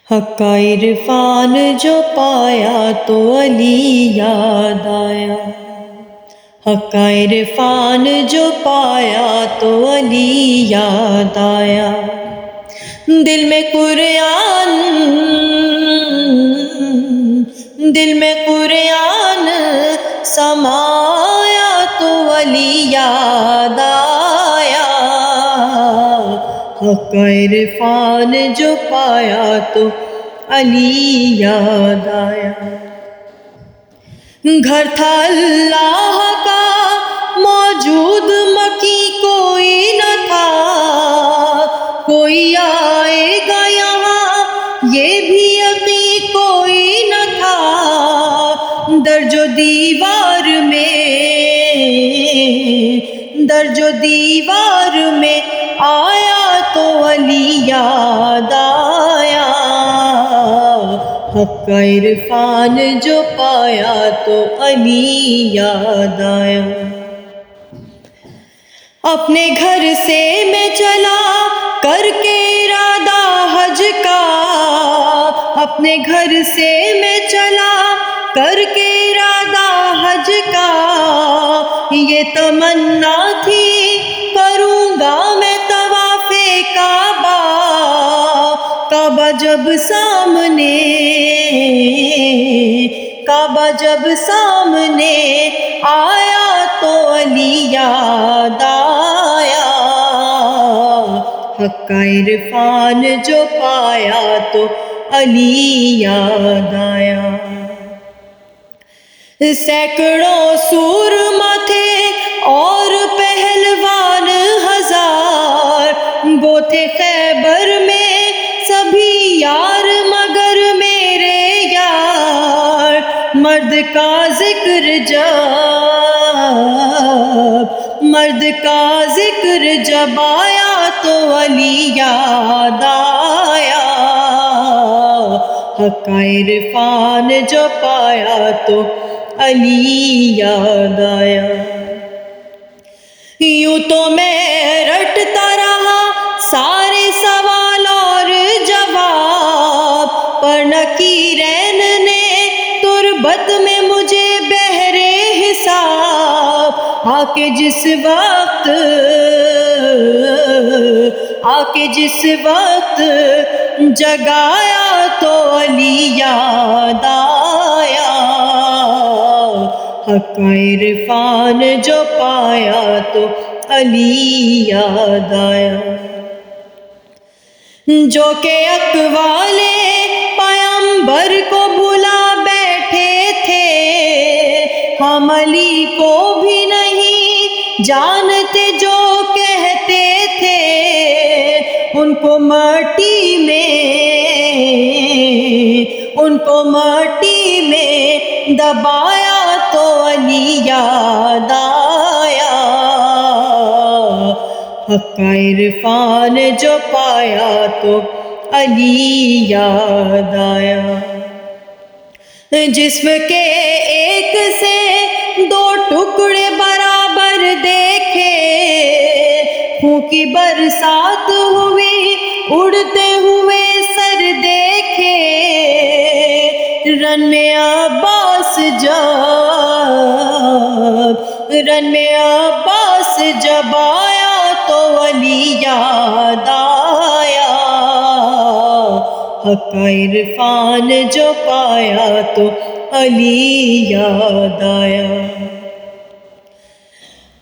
حق کا عرفان جو پایا تو علی یاد آیا، حق کا عرفان جو پایا تو علی یاد آیا، دل میں قرآن سمایا تو علی یاد آیا، حق کا عرفان جو پایا تو علی یاد آیا۔ گھر تھا اللہ کا موجود مکی کوئی نہ تھا، کوئی آئے گا یہاں یہ بھی یقین کوئی نہ تھا، درج و دیوار میں آیا تو علی یاد آیا، حق کا عرفان جو پایا تو علی یاد آیا۔ اپنے گھر سے میں چلا کر کے ارادہ حج کا، اپنے گھر سے میں چلا کر کے ارادہ حج کا، یہ تمنا تھی کروں گا میں طواف کعبہ، کعبہ جب سامنے آیا تو علی یاد آیا، حق کا عرفان جو پایا تو علی یاد آیا۔ سینکڑوں سورما تھے اور پہلوان ہزار، وہ تھے خیبر میں سبھی یار مگر میرے یار، مرد کا ذکر جب آیا تو علی یاد آیا، حق کا عرفان جو پایا تو علی یاد آیا۔ یوں تو میں رٹتا رہا سارے سوال اور جواب، پر نکیرین نے تربت میں مجھے بہرے حساب، آ کے جس وقت جگایا تو علی یاد آیا، حق کا عرفان جو پایا تو علی یاد آیا۔ جو کہ اقوال پیغمبر کو بھلا بیٹھے تھے، ہم علی کو بھی نہیں جانتے جو کہتے تھے، ان کو مٹی میں دبایا تو علی یاد آیا، حق کا عرفان جو پایا تو علی یاد آیا۔ جسم کے ایک سے دو ٹکڑے برابر دیکھے، خون کی برسات ہوئی اڑتے ہوئے سر دیکھے، رن میں عباس جب آیا تو علی یاد آیا، حق کا عرفان جو پایا تو علی یاد آیا۔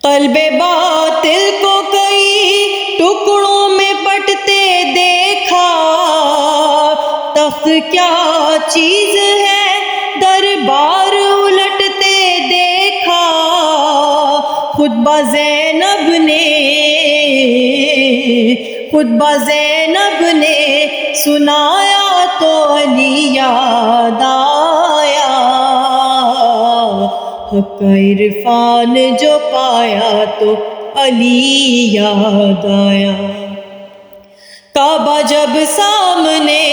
قلب باطل کو کئی ٹکڑوں میں بٹتے دیکھا، تخت کیا چیز ہے دربار الٹتے دیکھا، خطبہ زینب نے سنایا تو علی یاد آیا، حق کا عرفان جو پایا تو علی یاد آیا۔ کعبہ جب سامنے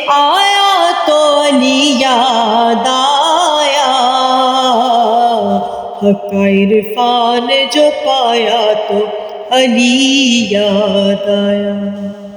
آیا تو علی یاد آیا، حق کا عرفان جو پایا تو علی یاد آیا۔